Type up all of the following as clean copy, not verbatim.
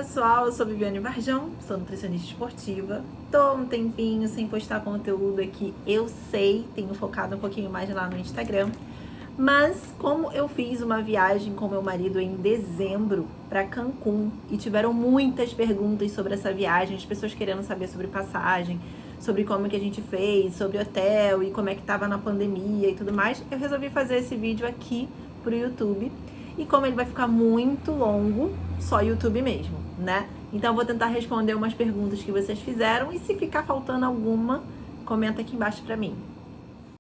pessoal, eu sou Viviane Varjão, sou nutricionista esportiva. Tô um tempinho sem postar conteúdo aqui, eu sei, tenho focado um pouquinho mais lá no Instagram. Mas como eu fiz uma viagem com meu marido em dezembro para Cancún e tiveram muitas perguntas sobre essa viagem, as pessoas querendo saber sobre passagem, sobre como que a gente fez, sobre hotel e como é que tava na pandemia e tudo mais, eu resolvi fazer esse vídeo aqui pro YouTube. E como ele vai ficar muito longo, só YouTube mesmo, né? Então eu vou tentar responder umas perguntas que vocês fizeram e se ficar faltando alguma, comenta aqui embaixo pra mim.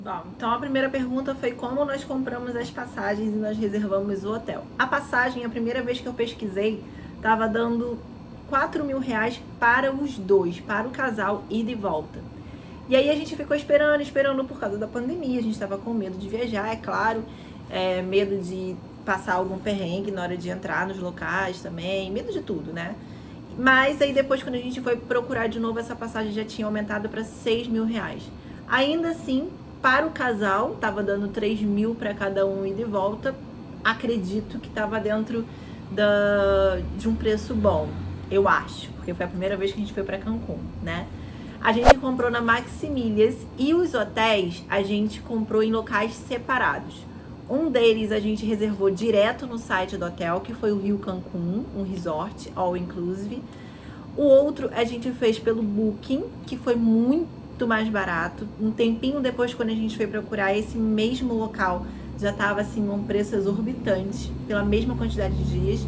Bom, então a primeira pergunta foi como nós compramos as passagens e nós reservamos o hotel. A passagem, a primeira vez que eu pesquisei, tava dando R$ 4.000 para os dois, para o casal, ida e volta. E aí a gente ficou esperando por causa da pandemia, a gente tava com medo de viajar, é claro, medo de passar algum perrengue na hora de entrar nos locais também, medo de tudo, né? Mas aí depois, quando a gente foi procurar de novo, essa passagem já tinha aumentado para R$ 6.000. Ainda assim, para o casal, tava dando 3.000 para cada um ida e volta. Acredito que tava dentro de um preço bom, eu acho, porque foi a primeira vez que a gente foi para Cancún, né? A gente comprou na Maximilhas e os hotéis a gente comprou em locais separados. Um deles a gente reservou direto no site do hotel, que foi o Rio Cancún, um resort all inclusive. O outro a gente fez pelo Booking, que foi muito mais barato. Um tempinho depois, quando a gente foi procurar esse mesmo local, já estava assim um preço exorbitante pela mesma quantidade de dias.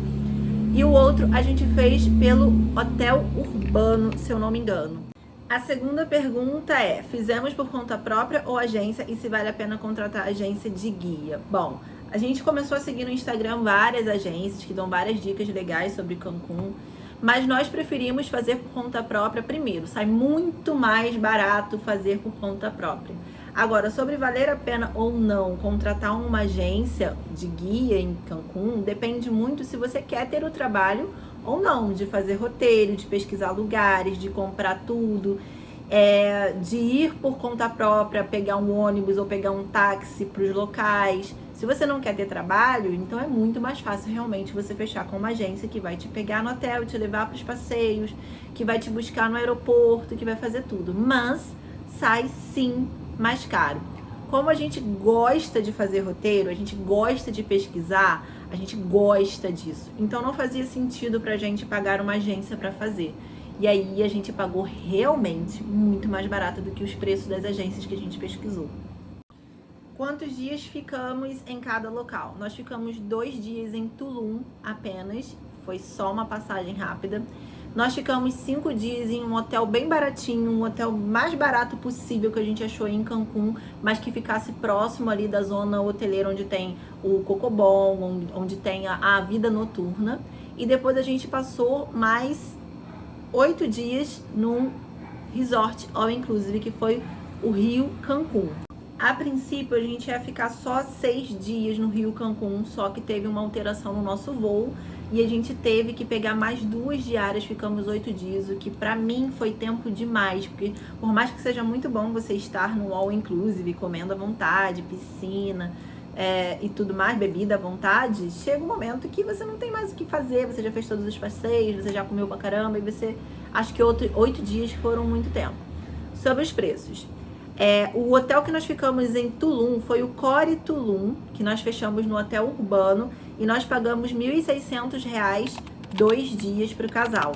E o outro a gente fez pelo Hotel Urbano, se eu não me engano. A segunda pergunta é, fizemos por conta própria ou agência e se vale a pena contratar agência de guia? Bom, a gente começou a seguir no Instagram várias agências que dão várias dicas legais sobre Cancún, mas nós preferimos fazer por conta própria primeiro, sai muito mais barato fazer por conta própria. Agora, sobre valer a pena ou não contratar uma agência de guia em Cancún, depende muito se você quer ter o trabalho ou não, de fazer roteiro, de pesquisar lugares, de comprar tudo, de ir por conta própria, pegar um ônibus ou pegar um táxi para os locais. Se você não quer ter trabalho, então é muito mais fácil realmente você fechar com uma agência que vai te pegar no hotel, te levar para os passeios, que vai te buscar no aeroporto, que vai fazer tudo. Mas sai sim mais caro. Como a gente gosta de fazer roteiro, a gente gosta de pesquisar, a gente gosta disso. Então não fazia sentido pra gente pagar uma agência para fazer. E aí a gente pagou realmente muito mais barato do que os preços das agências que a gente pesquisou. Quantos dias ficamos em cada local? Nós ficamos 2 dias em Tulum apenas, foi só uma passagem rápida. Nós ficamos 5 dias em um hotel bem baratinho, um hotel mais barato possível que a gente achou em Cancún, mas que ficasse próximo ali da zona hoteleira onde tem o Cocobon, onde tem a vida noturna. E depois a gente passou mais 8 dias num resort all inclusive, que foi o Rio Cancún. A princípio a gente ia ficar só 6 dias no Rio Cancún, só que teve uma alteração no nosso voo e a gente teve que pegar mais 2 diárias, ficamos 8 dias, o que pra mim foi tempo demais, porque por mais que seja muito bom você estar no all inclusive, comendo à vontade, piscina e tudo mais, bebida à vontade, chega um momento que você não tem mais o que fazer, você já fez todos os passeios, você já comeu pra caramba e você, acho que 8 dias foram muito tempo. Sobre os preços. O hotel que nós ficamos em Tulum foi o Core Tulum, que nós fechamos no Hotel Urbano e nós pagamos R$ 1.600 2 dias para o casal.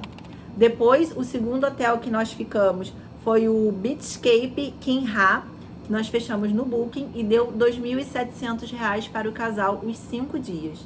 Depois, o segundo hotel que nós ficamos foi o Beachscape Kim Ha, que nós fechamos no Booking e deu R$ 2.700 para o casal os 5 dias.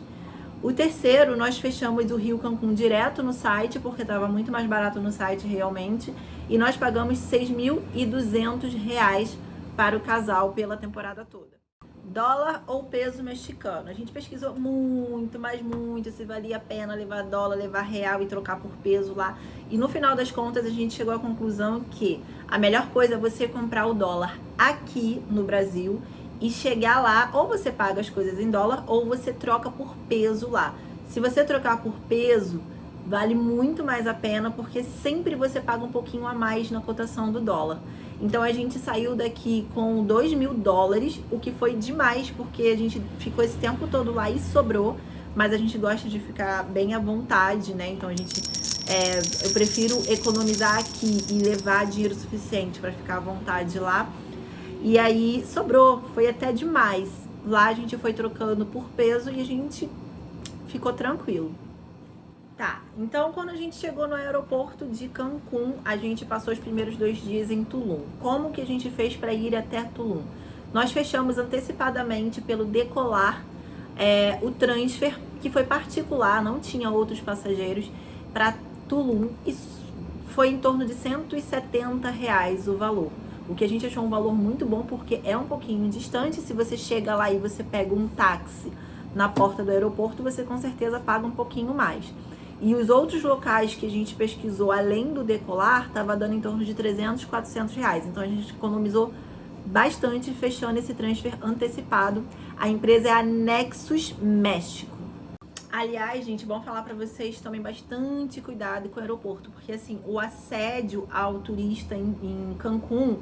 O terceiro, nós fechamos o Rio Cancún direto no site, porque estava muito mais barato no site realmente, e nós pagamos R$ 6.200 para o casal pela temporada toda. Dólar ou peso mexicano? A gente pesquisou muito, mas muito, se valia a pena levar dólar, levar real e trocar por peso lá. E no final das contas, a gente chegou à conclusão que a melhor coisa é você comprar o dólar aqui no Brasil e chegar lá, ou você paga as coisas em dólar, ou você troca por peso lá. Se você trocar por peso, vale muito mais a pena, porque sempre você paga um pouquinho a mais na cotação do dólar. Então a gente saiu daqui com $2.000, o que foi demais, porque a gente ficou esse tempo todo lá e sobrou, mas a gente gosta de ficar bem à vontade, né? Então a gente Eu prefiro economizar aqui e levar dinheiro suficiente para ficar à vontade lá. E aí sobrou, foi até demais. Lá a gente foi trocando por peso e a gente ficou tranquilo. Tá, então quando a gente chegou no aeroporto de Cancún, a gente passou os primeiros 2 dias em Tulum. Como que a gente fez para ir até Tulum? Nós fechamos antecipadamente pelo Decolar o transfer, que foi particular, não tinha outros passageiros, para Tulum, e foi em torno de R$ 170 o valor. O que a gente achou um valor muito bom, porque é um pouquinho distante. Se você chega lá e você pega um táxi na porta do aeroporto, você com certeza paga um pouquinho mais. E os outros locais que a gente pesquisou, além do Decolar, estava dando em torno de R$ 300, R$ 400. Então a gente economizou bastante fechando esse transfer antecipado. A empresa é a Nexus México. Aliás, gente, bom falar para vocês, tomem bastante cuidado com o aeroporto, porque assim, o assédio ao turista em Cancún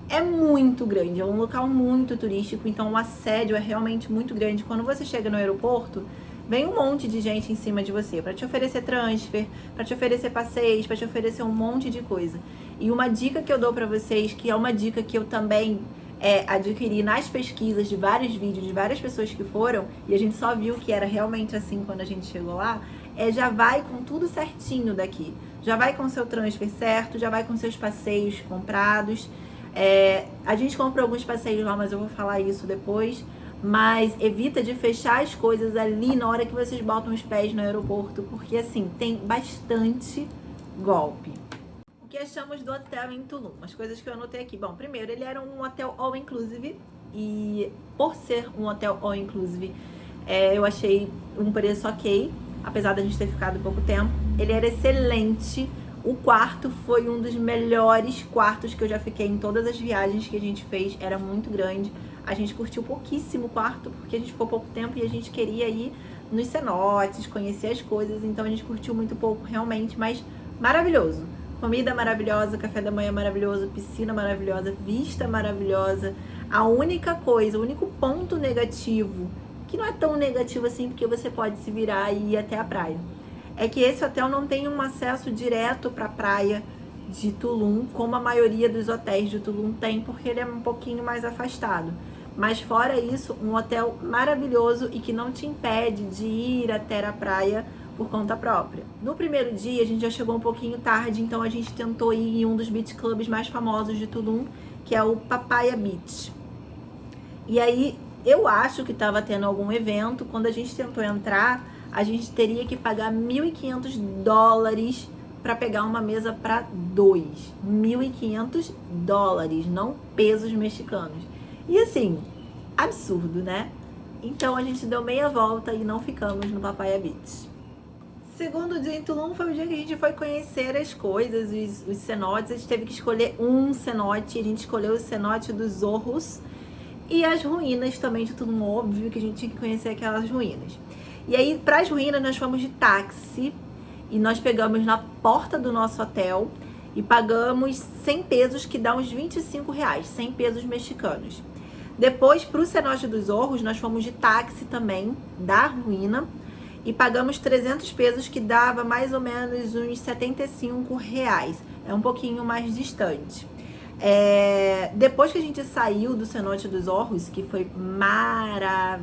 é muito grande, é um local muito turístico, então o assédio é realmente muito grande. Quando você chega no aeroporto, vem um monte de gente em cima de você para te oferecer transfer, para te oferecer passeios, para te oferecer um monte de coisa. E uma dica que eu dou para vocês, que é uma dica que eu também adquiri nas pesquisas de vários vídeos de várias pessoas que foram, e a gente só viu que era realmente assim quando a gente chegou lá, já vai com tudo certinho daqui. Já vai com seu transfer certo, já vai com seus passeios comprados. A gente comprou alguns passeios lá, mas eu vou falar isso depois. Mas evita de fechar as coisas ali na hora que vocês botam os pés no aeroporto, porque assim, tem bastante golpe. O que achamos do hotel em Tulum? As coisas que eu anotei aqui. Bom, primeiro, ele era um hotel all inclusive, e por ser um hotel all inclusive, eu achei um preço ok, apesar da gente ter ficado pouco tempo. Ele era excelente. O quarto foi um dos melhores quartos que eu já fiquei em todas as viagens que a gente fez. Era muito grande. A gente curtiu pouquíssimo o quarto, porque a gente ficou pouco tempo e a gente queria ir nos cenotes, conhecer as coisas. Então a gente curtiu muito pouco, realmente, mas maravilhoso. Comida maravilhosa, café da manhã maravilhoso, piscina maravilhosa, vista maravilhosa. A única coisa, o único ponto negativo, que não é tão negativo assim, porque você pode se virar e ir até a praia, é que esse hotel não tem um acesso direto para a praia de Tulum, como a maioria dos hotéis de Tulum tem, porque ele é um pouquinho mais afastado. Mas fora isso, um hotel maravilhoso e que não te impede de ir até a praia por conta própria. No primeiro dia, a gente já chegou um pouquinho tarde, então a gente tentou ir em um dos beach clubs mais famosos de Tulum, que é o Papaya Beach. E aí, eu acho que estava tendo algum evento. Quando a gente tentou entrar, a gente teria que pagar $1.500 para pegar uma mesa para 2. $1.500, não pesos mexicanos. E assim, absurdo, né? Então a gente deu meia volta e não ficamos no Papaya Beach. Segundo dia em Tulum foi o dia que a gente foi conhecer as coisas, os cenotes. A gente teve que escolher um cenote, a gente escolheu o cenote dos Zorros e as ruínas também de Tulum, óbvio que a gente tinha que conhecer aquelas ruínas. E aí, para as ruínas, nós fomos de táxi e nós pegamos na porta do nosso hotel e pagamos 100 pesos, que dá uns R$ 25, 100 pesos mexicanos. Depois, para o cenote dos Zorros, nós fomos de táxi também, da ruína, e pagamos 300 pesos, que dava mais ou menos uns R$ 75. É um pouquinho mais distante. Depois que a gente saiu do cenote dos Zorros, que foi maravilhoso,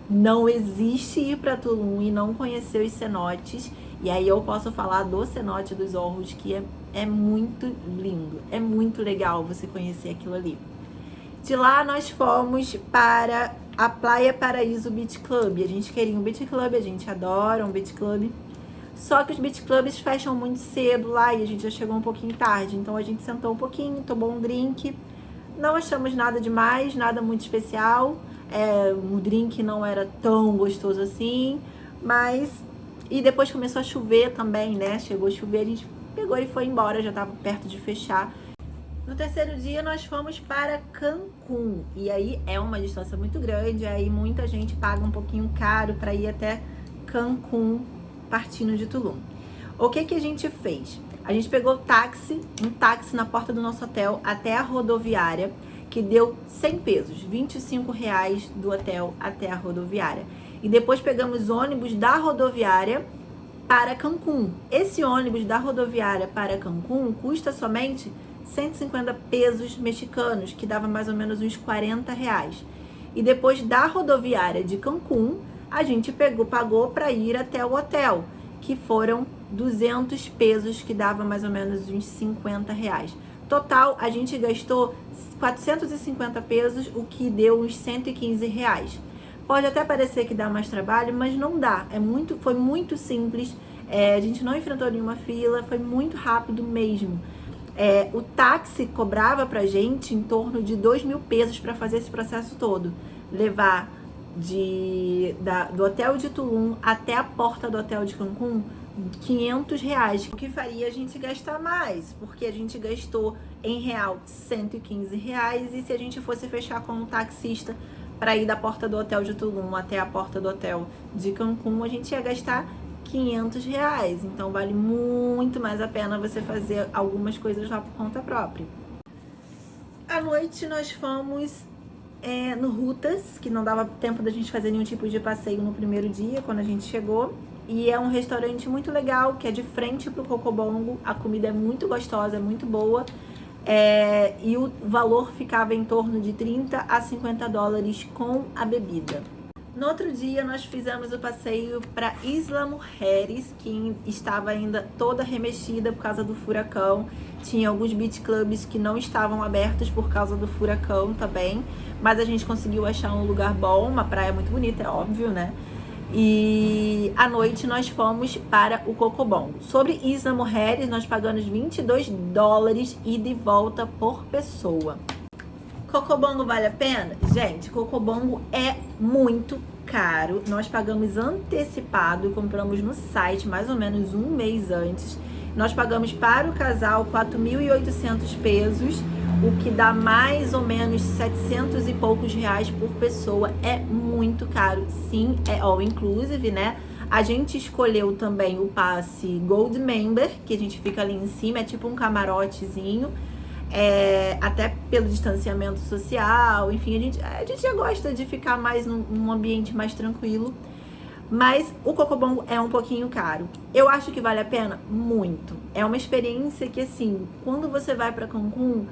não existe ir para Tulum e não conhecer os cenotes. E aí eu posso falar do cenote dos Zorros, que é muito lindo, é muito legal você conhecer aquilo ali. De lá nós fomos para a Praia Paraíso Beach Club. A gente queria um beach club, a gente adora um beach club. Só que os beach clubs fecham muito cedo lá e a gente já chegou um pouquinho tarde. Então a gente sentou um pouquinho, tomou um drink. Não achamos nada demais, nada muito especial. O drink não era tão gostoso assim, mas... E depois começou a chover também, né? Chegou a chover, a gente pegou e foi embora, já estava perto de fechar. No terceiro dia nós fomos para Cancún, e aí é uma distância muito grande, aí muita gente paga um pouquinho caro para ir até Cancún, partindo de Tulum. O que a gente fez? A gente pegou um táxi na porta do nosso hotel até a rodoviária, que deu 100 pesos, R$ 25 do hotel até a rodoviária. E depois pegamos ônibus da rodoviária para Cancún. Esse ônibus da rodoviária para Cancún custa somente 150 pesos mexicanos, que dava mais ou menos uns 40 reais. E depois da rodoviária de Cancún, a gente pagou para ir até o hotel, que foram 200 pesos, que dava mais ou menos uns 50 reais. Total, a gente gastou 450 pesos, o que deu uns 115 reais. Pode até parecer que dá mais trabalho, mas não dá. Foi muito simples, a gente não enfrentou nenhuma fila, foi muito rápido mesmo. O táxi cobrava pra gente em torno de 2.000 pesos para fazer esse processo todo. Levar do hotel de Tulum até a porta do hotel de Cancún, 500 reais, o que faria a gente gastar mais, porque a gente gastou em real 115 reais, e se a gente fosse fechar com um taxista para ir da porta do hotel de Tulum até a porta do hotel de Cancún, a gente ia gastar 500 reais, então vale muito mais a pena você fazer algumas coisas lá por conta própria. À noite nós fomos no Rutas, que não dava tempo da gente fazer nenhum tipo de passeio no primeiro dia, quando a gente chegou. E é um restaurante muito legal, que é de frente pro Cocobongo. A comida é muito gostosa, é muito boa. E o valor ficava em torno de 30 a 50 dólares com a bebida. No outro dia, nós fizemos o passeio para Isla Mujeres, que estava ainda toda remexida por causa do furacão. Tinha alguns beach clubs que não estavam abertos por causa do furacão também. Mas a gente conseguiu achar um lugar bom, uma praia muito bonita, é óbvio, né? E à noite nós fomos para o Cocobongo. Sobre Isla Mujeres, nós pagamos 22 dólares ida e volta por pessoa. Cocobongo vale a pena? Gente, Cocobongo é muito caro. Nós pagamos antecipado, compramos no site mais ou menos um mês antes. Nós pagamos para o casal 4.800 pesos, o que dá mais ou menos 700 e poucos reais por pessoa. É muito caro, sim, é all inclusive, né? A gente escolheu também o passe Gold Member, que a gente fica ali em cima, é tipo um camarotezinho, até pelo distanciamento social, enfim, a gente já gosta de ficar mais num ambiente mais tranquilo. Mas o Cocobongo é um pouquinho caro. Eu acho que vale a pena muito. É uma experiência que, assim, quando você vai para Cancún,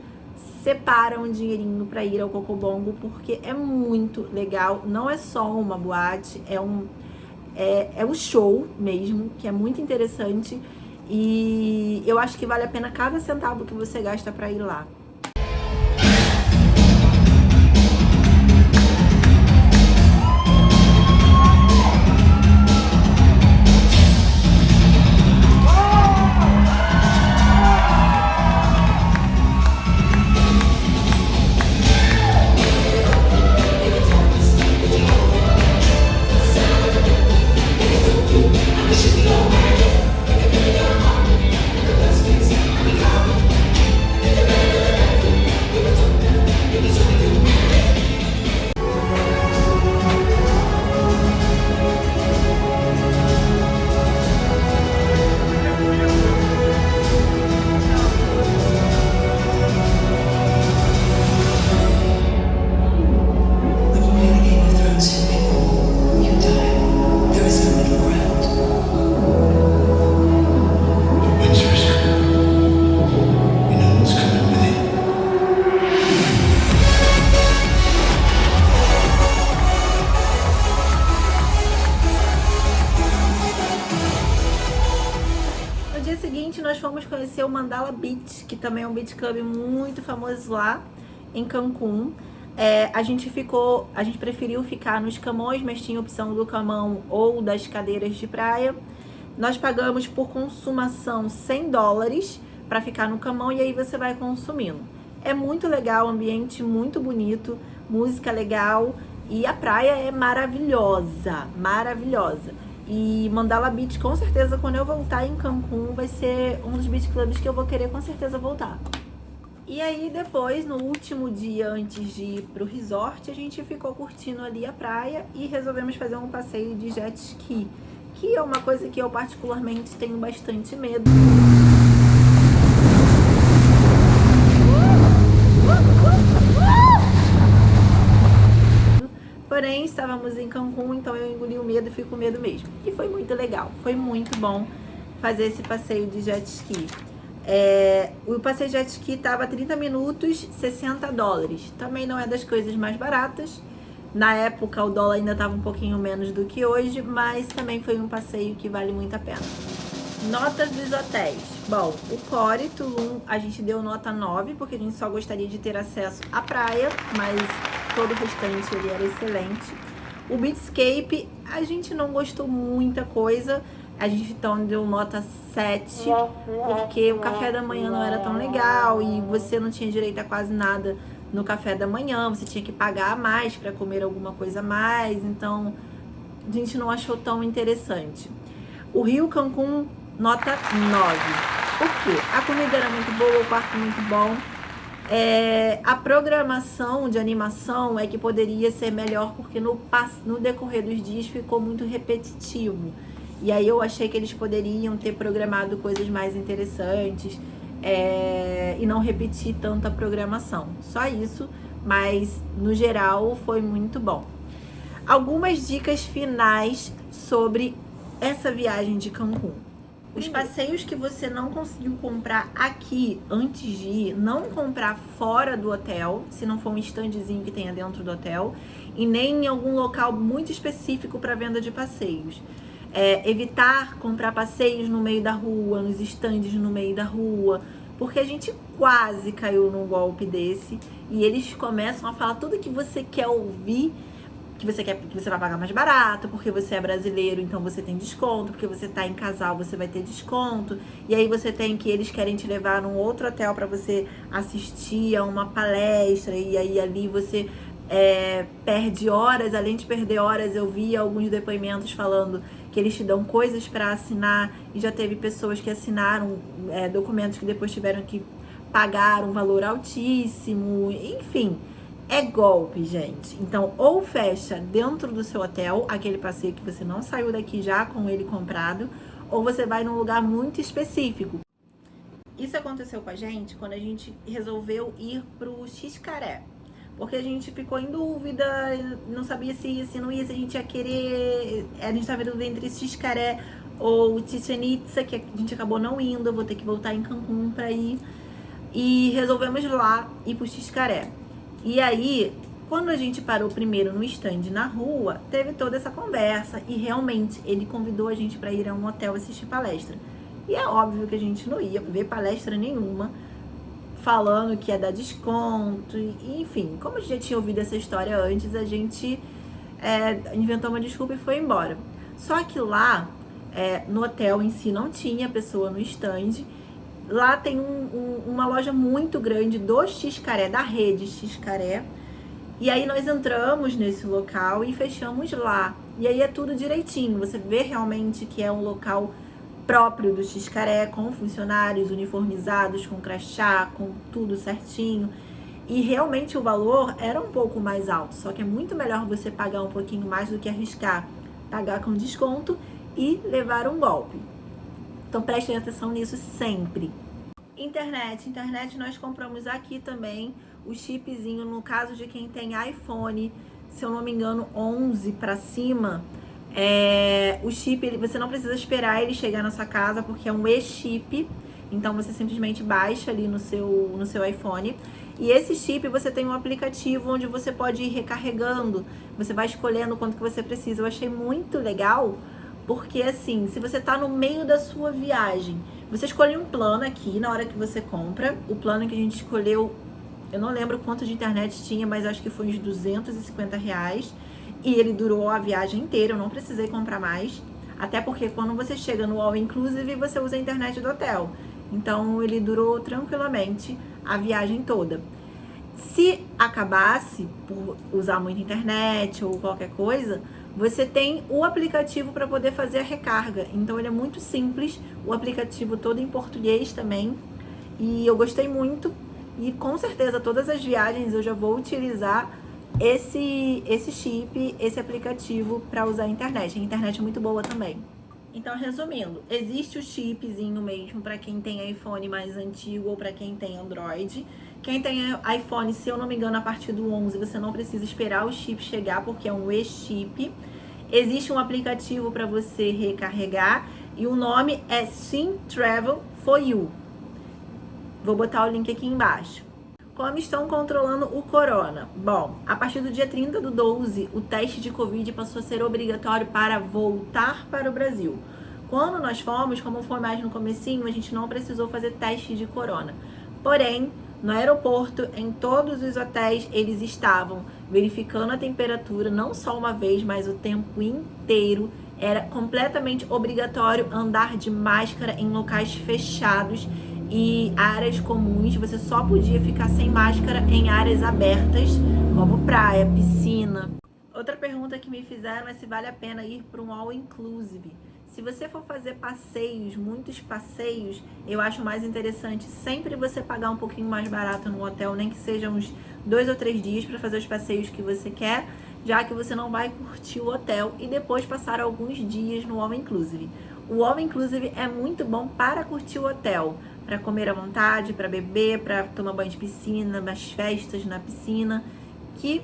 separa um dinheirinho para ir ao Cocobongo, porque é muito legal. Não é só uma boate, é um show mesmo, que é muito interessante. E eu acho que vale a pena cada centavo que você gasta para ir lá. Nós fomos conhecer o Mandala Beach, que também é um beach club muito famoso lá em Cancún. A gente preferiu ficar nos camões, mas tinha opção do camão ou das cadeiras de praia. Nós pagamos por consumação 100 dólares para ficar no camão, e aí você vai consumindo. É muito legal, ambiente muito bonito, música legal, e a praia é maravilhosa, maravilhosa. E Mandala Beach, com certeza, quando eu voltar em Cancún, vai ser um dos beach clubs que eu vou querer com certeza voltar. E aí depois, no último dia antes de ir pro resort, a gente ficou curtindo ali a praia e resolvemos fazer um passeio de jet ski, que é uma coisa que eu particularmente tenho bastante medo. Porém, estávamos em Cancún, então eu engoli o medo e fui com medo mesmo. E foi muito legal, foi muito bom fazer esse passeio de jet ski. O passeio de jet ski estava 30 minutos, $60. Também não é das coisas mais baratas. Na época o dólar ainda estava um pouquinho menos do que hoje, mas também foi um passeio que vale muito a pena. Notas dos hotéis. Bom, o Core Tulum a gente deu nota 9, porque a gente só gostaria de ter acesso à praia, mas todo o restante ele era excelente. O Beachscape a gente não gostou muita coisa, a gente então deu nota 7, porque o café da manhã não era tão legal e você não tinha direito a quase nada no café da manhã, você tinha que pagar a mais para comer alguma coisa a mais, então a gente não achou tão interessante. O Rio Cancún, nota 9. Por quê? A comida era muito boa, o quarto muito bom. A programação de animação é que poderia ser melhor, porque no decorrer dos dias ficou muito repetitivo. E aí eu achei que eles poderiam ter programado coisas mais interessantes e não repetir tanta programação. Só isso, mas no geral foi muito bom. Algumas dicas finais sobre essa viagem de Cancún. Os passeios que você não conseguiu comprar aqui antes de ir, não comprar fora do hotel, se não for um standzinho que tenha dentro do hotel, e nem em algum local muito específico para venda de passeios. Evitar comprar passeios no meio da rua, nos stands no meio da rua, porque a gente quase caiu num golpe desse e eles começam a falar tudo que você quer ouvir, que você vai pagar mais barato, porque você é brasileiro, então você tem desconto, porque você tá em casal, você vai ter desconto, e aí eles querem te levar num outro hotel para você assistir a uma palestra, e aí ali você perde horas. Além de perder horas, eu vi alguns depoimentos falando que eles te dão coisas para assinar, e já teve pessoas que assinaram documentos que depois tiveram que pagar um valor altíssimo, enfim. É golpe, gente. Então, ou fecha dentro do seu hotel, aquele passeio que você não saiu daqui já com ele comprado, ou você vai num lugar muito específico. Isso aconteceu com a gente quando a gente resolveu ir pro Xcaret. Porque a gente ficou em dúvida, não sabia se ia, se não ia, se a gente ia querer. A gente estava em dúvida entre Xcaret ou Chichén Itzá, que a gente acabou não indo. Eu vou ter que voltar em Cancún pra ir. E resolvemos lá ir pro Xcaret. E aí, quando a gente parou primeiro no stand na rua, teve toda essa conversa e realmente ele convidou a gente para ir a um hotel assistir palestra. E é óbvio que a gente não ia ver palestra nenhuma, falando que ia dar desconto, e, enfim, como a gente já tinha ouvido essa história antes, a gente inventou uma desculpa e foi embora. Só que lá, no hotel em si, não tinha pessoa no stand. Lá tem uma loja muito grande do Xcaret, da rede Xcaret. E aí nós entramos nesse local e fechamos lá. E aí é tudo direitinho. Você vê realmente que é um local próprio do Xcaret, com funcionários uniformizados, com crachá, com tudo certinho. E realmente o valor era um pouco mais alto. Só que é muito melhor você pagar um pouquinho mais do que arriscar pagar com desconto e levar um golpe. Então prestem atenção nisso sempre. Internet nós compramos aqui também o chipzinho, no caso de quem tem iPhone, se eu não me engano 11 para cima, o chip, você não precisa esperar ele chegar na sua casa, porque é um e-chip, então você simplesmente baixa ali no seu iPhone. E esse chip você tem um aplicativo onde você pode ir recarregando, você vai escolhendo quanto que você precisa. Eu achei muito legal, porque assim, se você tá no meio da sua viagem, você escolhe um plano aqui na hora que você compra. O plano que a gente escolheu, eu não lembro quanto de internet tinha, mas acho que foi uns R$250. E ele durou a viagem inteira, eu não precisei comprar mais. Até porque quando você chega no All Inclusive, você usa a internet do hotel. Então ele durou tranquilamente a viagem toda. Se acabasse por usar muita internet ou qualquer coisa, você tem o aplicativo para poder fazer a recarga. Então ele é muito simples, o aplicativo todo em português também. E eu gostei muito. E com certeza todas as viagens eu já vou utilizar esse chip, esse aplicativo para usar a internet. A internet é muito boa também. Então, resumindo, existe o chipzinho mesmo para quem tem iPhone mais antigo ou para quem tem Android, Quem tem iPhone, se eu não me engano, a partir do 11, você não precisa esperar o chip chegar, porque é um e-chip. Existe um aplicativo para você recarregar e o nome é Sim Travel for You. Vou botar o link aqui embaixo. Como estão controlando o corona? Bom, a partir do dia 30/12, o teste de Covid passou a ser obrigatório para voltar para o Brasil. Quando nós fomos, como foi mais no comecinho, a gente não precisou fazer teste de corona. Porém, no aeroporto, em todos os hotéis, eles estavam verificando a temperatura, não só uma vez, mas o tempo inteiro. Era completamente obrigatório andar de máscara em locais fechados e áreas comuns. Você só podia ficar sem máscara em áreas abertas, como praia, piscina. Outra pergunta que me fizeram é se vale a pena ir para um all inclusive. Se você for fazer passeios, muitos passeios, eu acho mais interessante sempre você pagar um pouquinho mais barato no hotel, nem que seja uns 2 ou 3 dias para fazer os passeios que você quer, já que você não vai curtir o hotel e depois passar alguns dias no all inclusive. O all inclusive é muito bom para curtir o hotel, para comer à vontade, para beber, para tomar banho de piscina, nas festas na piscina, que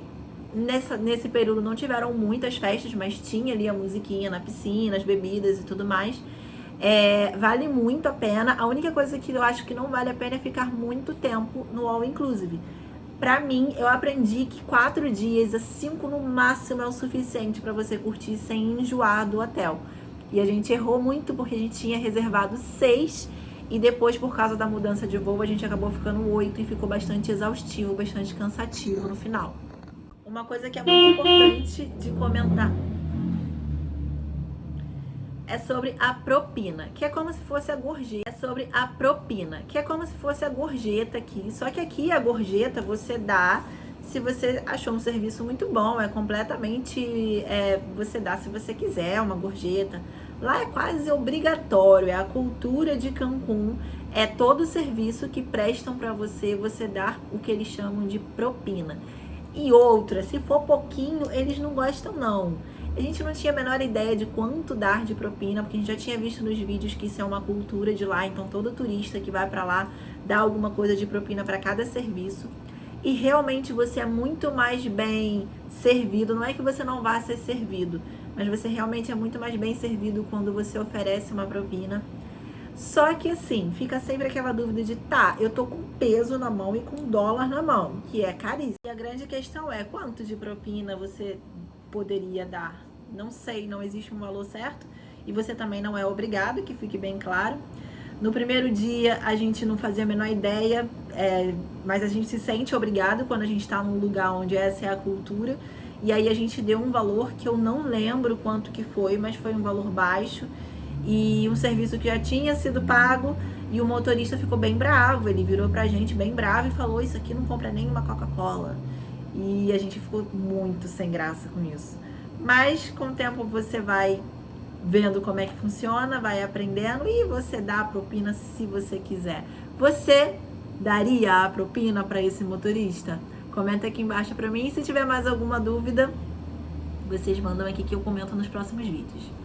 nesse período não tiveram muitas festas, mas tinha ali a musiquinha na piscina, as bebidas e tudo mais. Vale muito a pena. A única coisa que eu acho que não vale a pena é ficar muito tempo no all inclusive. Pra mim, eu aprendi que 4 dias a 5 no máximo é o suficiente para você curtir sem enjoar do hotel. E a gente errou muito porque a gente tinha reservado 6 e depois, por causa da mudança de voo, a gente acabou ficando 8 e ficou bastante exaustivo, bastante cansativo no final. Uma coisa que é muito importante de comentar é sobre a propina, que é como se fosse a gorjeta. Aqui. Só que aqui a gorjeta você dá se você achou um serviço muito bom, é completamente, você dá se você quiser uma gorjeta. Lá é quase obrigatório, é a cultura de Cancún, é todo o serviço que prestam para você dar o que eles chamam de propina. E outra, se for pouquinho, eles não gostam não. A gente não tinha a menor ideia de quanto dar de propina, porque a gente já tinha visto nos vídeos que isso é uma cultura de lá, então todo turista que vai para lá dá alguma coisa de propina para cada serviço. E realmente você é muito mais bem servido, não é que você não vá ser servido, mas você realmente é muito mais bem servido quando você oferece uma propina. Só que assim, fica sempre aquela dúvida de, eu tô com peso na mão e com dólar na mão, que é caríssimo. E a grande questão é, quanto de propina você poderia dar? Não sei, não existe um valor certo. E você também não é obrigado, que fique bem claro. No primeiro dia, a gente não fazia a menor ideia, mas a gente se sente obrigado quando a gente tá num lugar onde essa é a cultura. E aí a gente deu um valor que eu não lembro quanto que foi, mas foi um valor baixo. E um serviço que já tinha sido pago, e o motorista ficou bem bravo, ele virou pra gente bem bravo e falou, isso aqui não compra nem uma Coca-Cola. E a gente ficou muito sem graça com isso. Mas com o tempo você vai vendo como é que funciona, vai aprendendo e você dá a propina se você quiser. Você daria a propina para esse motorista? Comenta aqui embaixo pra mim, e se tiver mais alguma dúvida, vocês mandam aqui que eu comento nos próximos vídeos.